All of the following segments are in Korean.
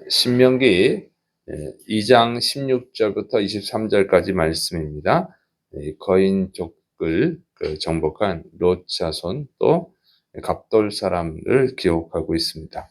신명기 2장 16절부터 23절까지 말씀입니다. 거인족을 정복한 롯 자손 또 갑돌 사람을 기록하고 있습니다.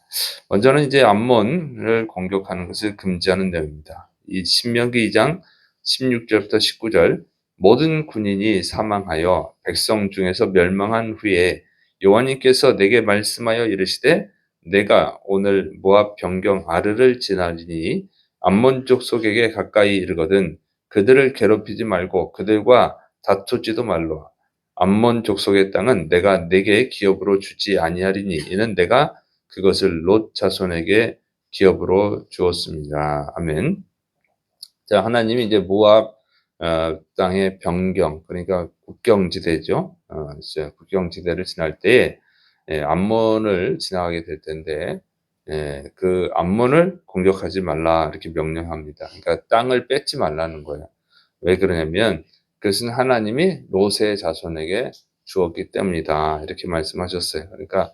먼저는 이제 암몬을 공격하는 것을 금지하는 내용입니다. 이 신명기 2장 16절부터 19절 모든 군인이 사망하여 백성 중에서 멸망한 후에 여호와님께서 내게 말씀하여 이르시되 내가 오늘 모압 변경 아르를 지나리니 암몬 족속에게 가까이 이르거든 그들을 괴롭히지 말고 그들과 다투지도 말라. 암몬 족속의 땅은 내가 내게 기업으로 주지 아니하리니 이는 내가 그것을 롯 자손에게 기업으로 주었습니다. 아멘. 자, 하나님이 이제 모압 땅의 변경, 그러니까 국경지대죠. 이제 국경지대를 지날 때에 암몬을 지나가게 될 텐데 그 암몬을 공격하지 말라 이렇게 명령합니다. 그러니까 땅을 뺏지 말라는 거예요. 왜 그러냐면 그것은 하나님이 롯의 자손에게 주었기 때문이다 이렇게 말씀하셨어요. 그러니까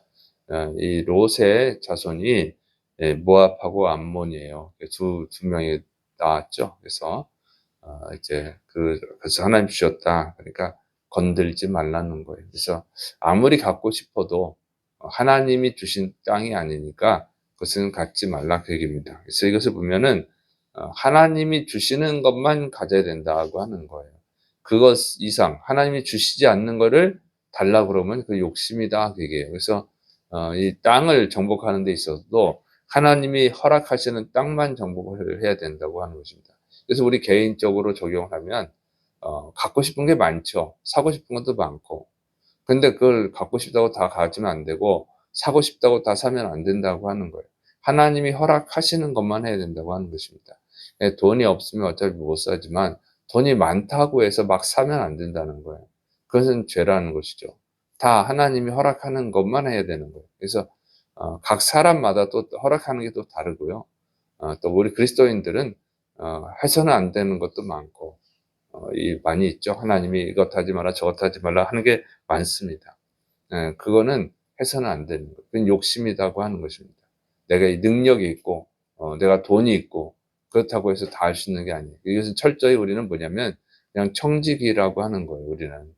이 롯의 자손이 모압하고 암몬이에요. 두 명이 나왔죠. 그래서 그래서 하나님 주셨다. 그러니까 건들지 말라는 거예요. 그래서 아무리 갖고 싶어도 하나님이 주신 땅이 아니니까 그것은 갖지 말라 그 얘기입니다. 그래서 이것을 보면은 하나님이 주시는 것만 가져야 된다고 하는 거예요. 그것 이상 하나님이 주시지 않는 거를 달라 그러면 그 욕심이다 그 얘기예요. 그래서 이 땅을 정복하는 데 있어서도 하나님이 허락하시는 땅만 정복을 해야 된다고 하는 것입니다. 그래서 우리 개인적으로 적용하면 갖고 싶은 게 많죠. 사고 싶은 것도 많고. 근데 그걸 갖고 싶다고 다 가지면 안 되고 사고 싶다고 다 사면 안 된다고 하는 거예요. 하나님이 허락하시는 것만 해야 된다고 하는 것입니다. 돈이 없으면 어차피 못 사지만 돈이 많다고 해서 막 사면 안 된다는 거예요. 그것은 죄라는 것이죠. 다 하나님이 허락하는 것만 해야 되는 거예요. 그래서 각 사람마다 또 허락하는 게 또 다르고요. 또 우리 그리스도인들은 해서는 안 되는 것도 많고 많이 있죠. 하나님이 이것 하지 마라 저것 하지 말라 하는 게 많습니다. 그거는 해서는 안 되는 거예요. 그건 욕심이라고 하는 것입니다. 내가 이 능력이 있고 내가 돈이 있고 그렇다고 해서 다 할 수 있는 게 아니에요. 이것은 철저히 우리는 뭐냐면 그냥 청지기라고 하는 거예요. 우리는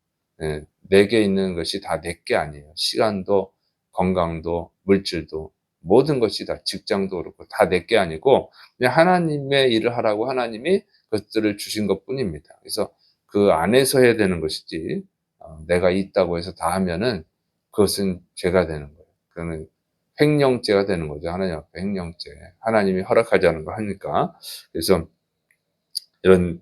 내게 있는 것이 다 내 게 아니에요. 시간도 건강도 물질도 모든 것이 다 직장도 그렇고 다 내 게 아니고 그냥 하나님의 일을 하라고 하나님이 그것들을 주신 것뿐입니다. 그래서 그 안에서 해야 되는 것이지 내가 있다고 해서 다 하면은 그것은 죄가 되는 거예요. 그러면 횡령죄가 되는 거죠. 하나님 앞에 횡령죄. 하나님이 허락하지 않은 거 하니까. 그래서 이런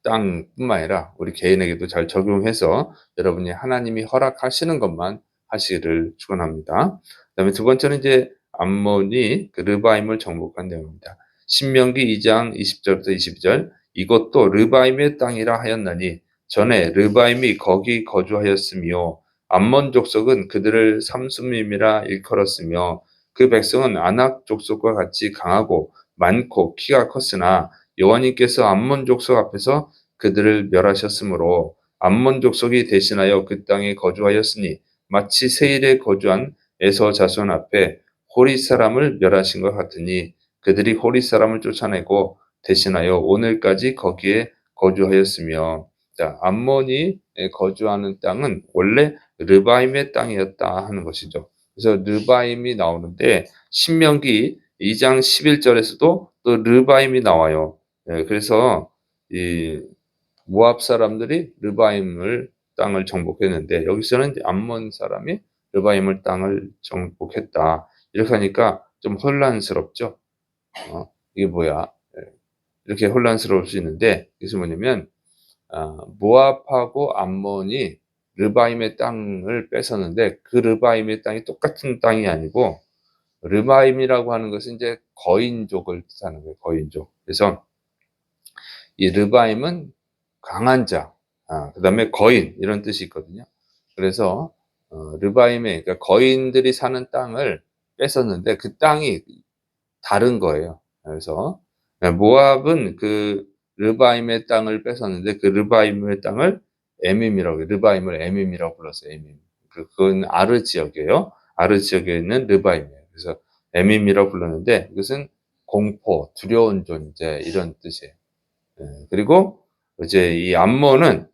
땅뿐만 아니라 우리 개인에게도 잘 적용해서 여러분이 하나님이 허락하시는 것만 하시기를 축원합니다. 그다음에 두 번째는 이제 암몬이 그 르바임을 정복한 내용입니다. 신명기 2장 20절부터 22절 이것도 르바임의 땅이라 하였나니 전에 르바임이 거기 거주하였으며 암몬 족속은 그들을 삼순밈이라 일컬었으며 그 백성은 아낙 족속과 같이 강하고 많고 키가 컸으나 여호와님께서 암몬 족속 앞에서 그들을 멸하셨으므로 암몬 족속이 대신하여 그 땅에 거주하였으니 마치 세일에 거주한 에서 자손 앞에 호리 사람을 멸하신 것 같으니 그들이 호리 사람을 쫓아내고 대신하여 오늘까지 거기에 거주하였으며 자 암몬이 거주하는 땅은 원래 르바임의 땅이었다 하는 것이죠. 그래서 르바임이 나오는데 신명기 2장 11절에서도 또 르바임이 나와요. 그래서 이 모압 사람들이 르바임을 땅을 정복했는데 여기서는 암몬 사람이 르바임을 땅을 정복했다. 이렇게 하니까 좀 혼란스럽죠. 이게 뭐야? 이렇게 혼란스러울 수 있는데 이게 뭐냐면 모압하고 암몬이 르바임의 땅을 뺏었는데 그 르바임의 땅이 똑같은 땅이 아니고 르바임이라고 하는 것은 이제 거인족을 뜻하는 거예요. 거인족. 그래서 이 르바임은 강한 자, 그다음에 거인 이런 뜻이 있거든요. 그래서 르바임의 그러니까 거인들이 사는 땅을 뺏었는데 그 땅이 다른 거예요. 그래서 모압은 그 르바임의 땅을 뺏었는데 그 르바임의 땅을 에밈이라고 르바임을 에밈이라고 불렀어요. 에밈. 그건 아르 지역이에요. 아르 지역에 있는 르바임이에요. 그래서 에밈이라고 불렀는데 이것은 공포, 두려운 존재 이런 뜻이에요. 그리고 이제 이 암몬은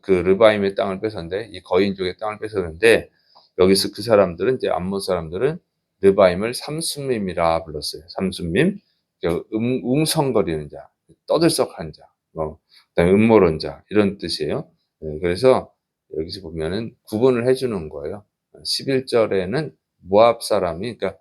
르바임의 땅을 뺏었는데 이 거인족의 땅을 뺏었는데 여기서 그 사람들은 이제 암몬 사람들은 르바임을 삼순밈이라 불렀어요. 삼순밈, 웅성거리는 자, 떠들썩한 자, 그다음에 음모론자 이런 뜻이에요. 그래서 여기서 보면은 구분을 해주는 거예요. 11절에는 모압 사람이 그러니까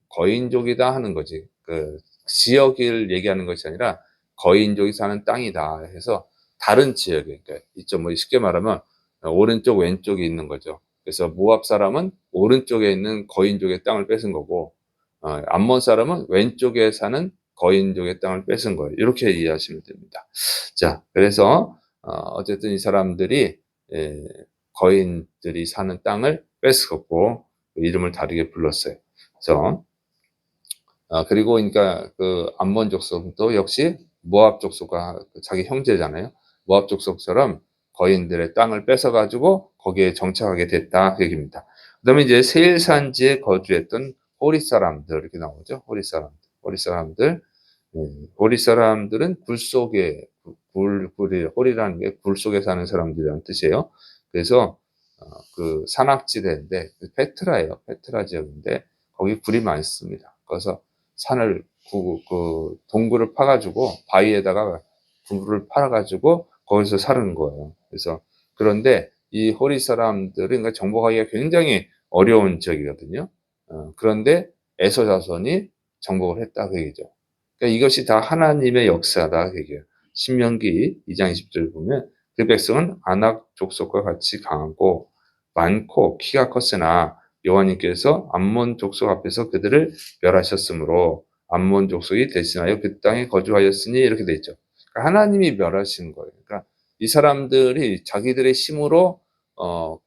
거인족이다 하는 거지. 그 지역을 얘기하는 것이 아니라 거인족이 사는 땅이다 해서 다른 지역에, 그러니까 이쪽 뭐 쉽게 말하면 오른쪽 왼쪽에 있는 거죠. 그래서 모압 사람은 오른쪽에 있는 거인족의 땅을 뺏은 거고, 암몬 사람은 왼쪽에 사는 거인족의 땅을 뺏은 거예요. 이렇게 이해하시면 됩니다. 자, 그래서 어쨌든 이 사람들이 거인들이 사는 땅을 뺏었고 이름을 다르게 불렀어요. 그래서 그리고 그러니까 그 암몬 족속도 역시 모압 족속과 자기 형제잖아요. 모압 족속처럼 거인들의 땅을 뺏어 가지고 거기에 정착하게 됐다 그 얘기입니다. 그다음에 이제 세일 산지에 거주했던 호리 사람들 이렇게 나오죠. 호리 사람들. 호리 사람들은 굴 속에 호리라는 게 굴 속에 사는 사람들이라는 뜻이에요. 그래서 그 산악지대인데 페트라예요. 페트라 지역인데 거기 굴이 많습니다. 그래서 산을 동굴을 파가지고 바위에다가 굴을 팔아가지고 거기서 사는 거예요. 그래서 그런데 이 호리 사람들은 그러니까 정복하기가 굉장히 어려운 지역이거든요. 그런데 에서 자손이 정복을 했다 그 얘기죠. 그러니까 이것이 다 하나님의 역사다 그 얘기예요. 신명기 2장 20절 보면 그 백성은 아낙 족속과 같이 강하고 많고 키가 컸으나 여호와님께서 암몬 족속 앞에서 그들을 멸하셨으므로 암몬 족속이 대신하여 그 땅에 거주하였으니 이렇게 돼 있죠. 그러니까 하나님이 멸하신 거예요. 그러니까 이 사람들이 자기들의 힘으로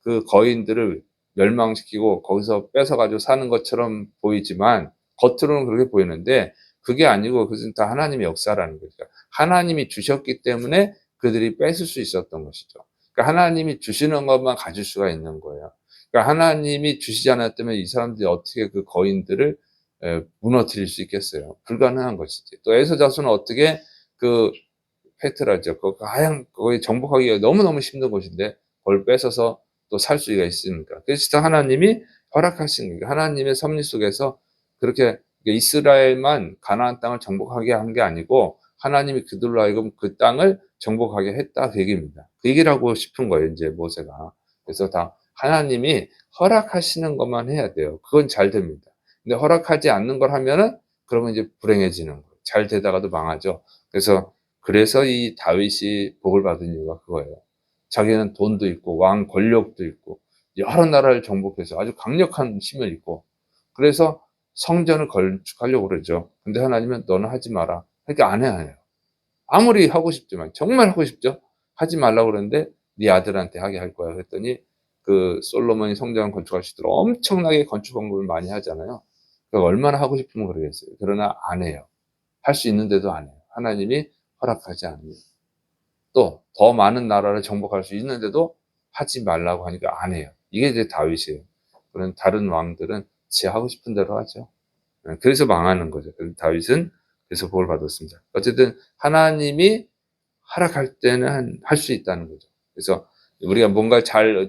그 거인들을 멸망시키고 거기서 뺏어가지고 사는 것처럼 보이지만 겉으로는 그렇게 보이는데 그게 아니고 그것은 다 하나님의 역사라는 거죠. 그러니까 하나님이 주셨기 때문에 그들이 뺏을 수 있었던 것이죠. 그러니까 하나님이 주시는 것만 가질 수가 있는 거예요. 그러니까 하나님이 주시지 않았다면 이 사람들이 어떻게 그 거인들을 무너뜨릴 수 있겠어요? 불가능한 것이지. 또 에서 자손은 어떻게 그 페트라죠. 그 하얀 거기 정복하기가 너무너무 힘든 곳인데 그걸 뺏어서 또 살 수가 있습니까? 그래서 하나님이 허락하신 거예요. 하나님의 섭리 속에서 그렇게 이스라엘만 가나안 땅을 정복하게 한 게 아니고 하나님이 그들로 하여금 그 땅을 정복하게 했다 그 얘기입니다. 그 얘기를 하고 싶은 거예요, 이제 모세가. 그래서 다 하나님이 허락하시는 것만 해야 돼요. 그건 잘 됩니다. 근데 허락하지 않는 걸 하면은 그러면 이제 불행해지는 거예요. 잘 되다가도 망하죠. 그래서 이 다윗이 복을 받은 이유가 그거예요. 자기는 돈도 있고 왕 권력도 있고 여러 나라를 정복해서 아주 강력한 힘을 있고 그래서 성전을 건축하려고 그러죠. 근데 하나님은 너는 하지 마라. 그러니까 안 해요. 아무리 하고 싶지만 정말 하고 싶죠. 하지 말라고 그러는데 네 아들한테 하게 할 거야. 그랬더니 그 솔로몬이 성전을 건축할 수 있도록 엄청나게 건축 공부를 많이 하잖아요. 그러니까 얼마나 하고 싶으면 그러겠어요. 그러나 안 해요. 할 수 있는데도 안 해요. 하나님이 허락하지 않으면. 또 더 많은 나라를 정복할 수 있는데도 하지 말라고 하니까 안 해요. 이게 이제 다윗이에요. 그런 다른 왕들은 지 하고 싶은 대로 하죠. 그래서 망하는 거죠. 다윗은 그래서 복을 받았습니다. 어쨌든 하나님이 허락할 때는 할 수 있다는 거죠. 그래서 우리가 뭔가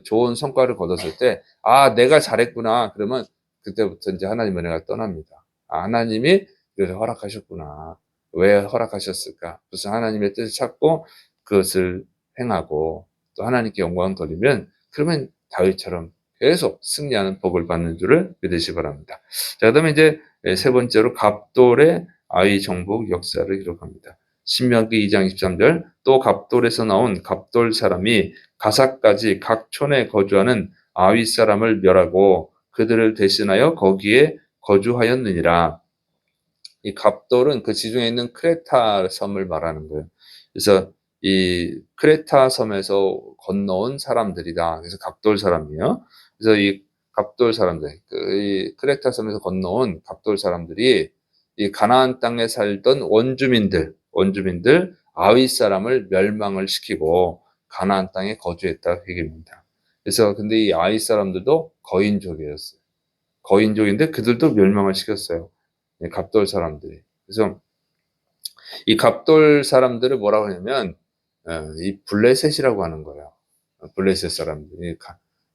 좋은 성과를 거뒀을 때, 아, 내가 잘했구나. 그러면 그때부터 이제 하나님 은혜가 떠납니다. 아, 하나님이 그래서 허락하셨구나. 왜 허락하셨을까? 무슨 하나님의 뜻을 찾고 그것을 행하고 또 하나님께 영광 돌리면 그러면 다윗처럼 계속 승리하는 복을 받는 줄을 믿으시기 바랍니다. 자, 그다음에 이제 세 번째로 갑돌의 아위 정복 역사를 기록합니다. 신명기 2장 23절 또 갑돌에서 나온 갑돌 사람이 가사까지 각 촌에 거주하는 아위 사람을 멸하고 그들을 대신하여 거기에 거주하였느니라. 이 갑돌은 그 지중해 있는 크레타 섬을 말하는 거예요. 그래서 이 크레타 섬에서 건너온 사람들이다. 그래서 갑돌 사람이에요. 그래서 이 갑돌 사람들, 이 크레타 섬에서 건너온 갑돌 사람들이 이 가나안 땅에 살던 원주민들 아위 사람을 멸망을 시키고 가나안 땅에 거주했다 그 얘기입니다. 그래서 근데 이 아위 사람들도 거인족이었어요. 거인족인데 그들도 멸망을 시켰어요. 갑돌 사람들이. 그래서 이 갑돌 사람들을 뭐라고 하냐면 이 블레셋이라고 하는 거예요. 블레셋 사람들이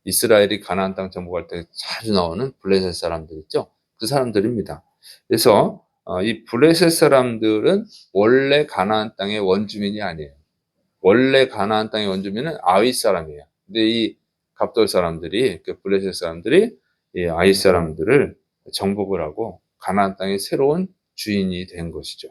이스라엘이 가나안 땅 정복할 때 자주 나오는 블레셋 사람들 있죠. 그 사람들입니다. 그래서 이 블레셋 사람들은 원래 가나안 땅의 원주민이 아니에요. 원래 가나안 땅의 원주민은 아윗 사람이에요. 근데 이 갑돌 사람들이, 그 블레셋 사람들이 이 아윗 사람들을 정복을 하고 가나안 땅의 새로운 주인이 된 것이죠.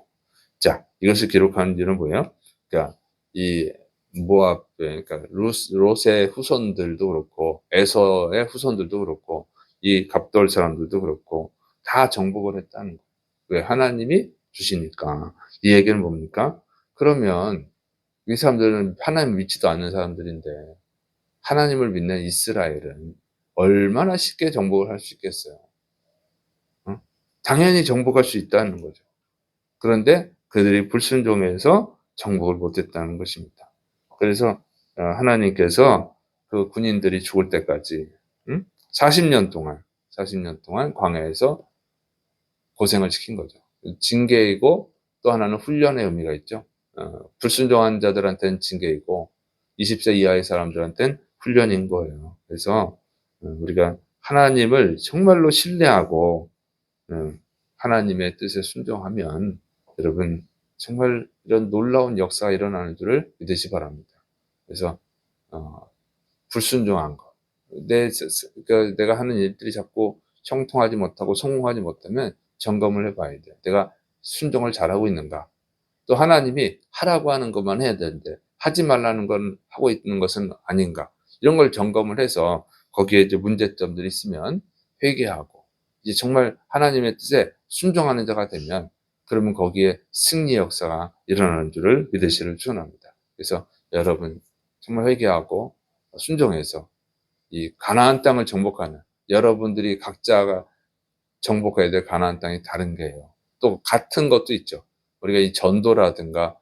자, 이것을 기록하는 이유는 뭐예요? 그러니까 이 모압, 그러니까 롯의 후손들도 그렇고 에서의 후손들도 그렇고 이 갑돌 사람들도 그렇고 다 정복을 했다는 거예요. 왜? 하나님이 주시니까. 이 얘기는 뭡니까? 그러면 이 사람들은 하나님 믿지도 않는 사람들인데 하나님을 믿는 이스라엘은 얼마나 쉽게 정복을 할 수 있겠어요? 어? 당연히 정복할 수 있다는 거죠. 그런데 그들이 불순종해서 정복을 못했다는 것입니다. 그래서 하나님께서 그 군인들이 죽을 때까지 40년 동안 광야에서 고생을 시킨 거죠. 징계이고 또 하나는 훈련의 의미가 있죠. 불순종한 자들한테는 징계이고 20세 이하의 사람들한테는 훈련인 거예요. 그래서 우리가 하나님을 정말로 신뢰하고 하나님의 뜻에 순종하면 여러분 정말 이런 놀라운 역사가 일어나는 줄을 믿으시 바랍니다. 그래서 불순종한 것, 그러니까 내가 하는 일들이 자꾸 형통하지 못하고 성공하지 못하면 점검을 해봐야 돼요. 내가 순종을 잘하고 있는가? 또 하나님이 하라고 하는 것만 해야 되는데 하지 말라는 건 하고 있는 것은 아닌가? 이런 걸 점검을 해서 거기에 이제 문제점들이 있으면 회개하고 이제 정말 하나님의 뜻에 순종하는 자가 되면 그러면 거기에 승리의 역사가 일어나는 줄을 믿으시기를 축원합니다. 그래서 여러분 정말 회개하고 순종해서 이 가나안 땅을 정복하는 여러분들이 각자가 정복해야 될 가나안 땅이 다른 게요. 또 같은 것도 있죠. 우리가 이 전도라든가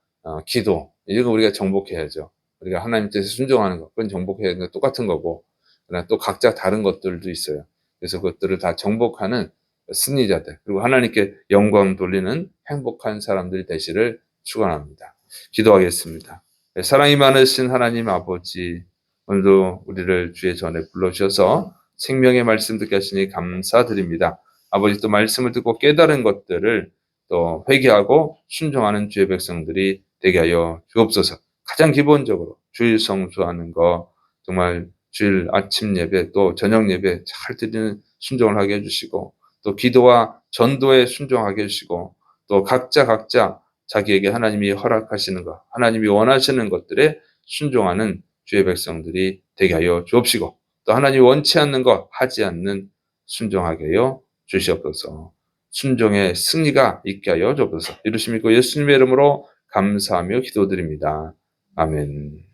기도 이거 우리가 정복해야죠. 우리가 하나님 뜻에 순종하는 것 그건 정복해야 되는 거 똑같은 거고 그러나 또 각자 다른 것들도 있어요. 그래서 그것들을 다 정복하는 승리자들 그리고 하나님께 영광 돌리는 행복한 사람들이 되시를 축원합니다. 기도하겠습니다. 사랑이 많으신 하나님 아버지 오늘도 우리를 주의 전에 불러주셔서 생명의 말씀 듣게 하시니 감사드립니다. 아버지 또 말씀을 듣고 깨달은 것들을 또 회개하고 순종하는 주의 백성들이 되게 하여 주옵소서. 가장 기본적으로 주일 성수하는 거 정말 주일 아침 예배 또 저녁 예배 잘 드리는 순종을 하게 해주시고 또 기도와 전도에 순종하게 해주시고 또 각자 자기에게 하나님이 허락하시는 것 하나님이 원하시는 것들에 순종하는 주의 백성들이 되게 하여 주옵시고 또 하나님이 원치 않는 것 하지 않는 순종하게 하여 주시옵소서. 순종의 승리가 있게 하여 주옵소서. 이루심 있고 예수님의 이름으로 감사하며 기도드립니다. 아멘.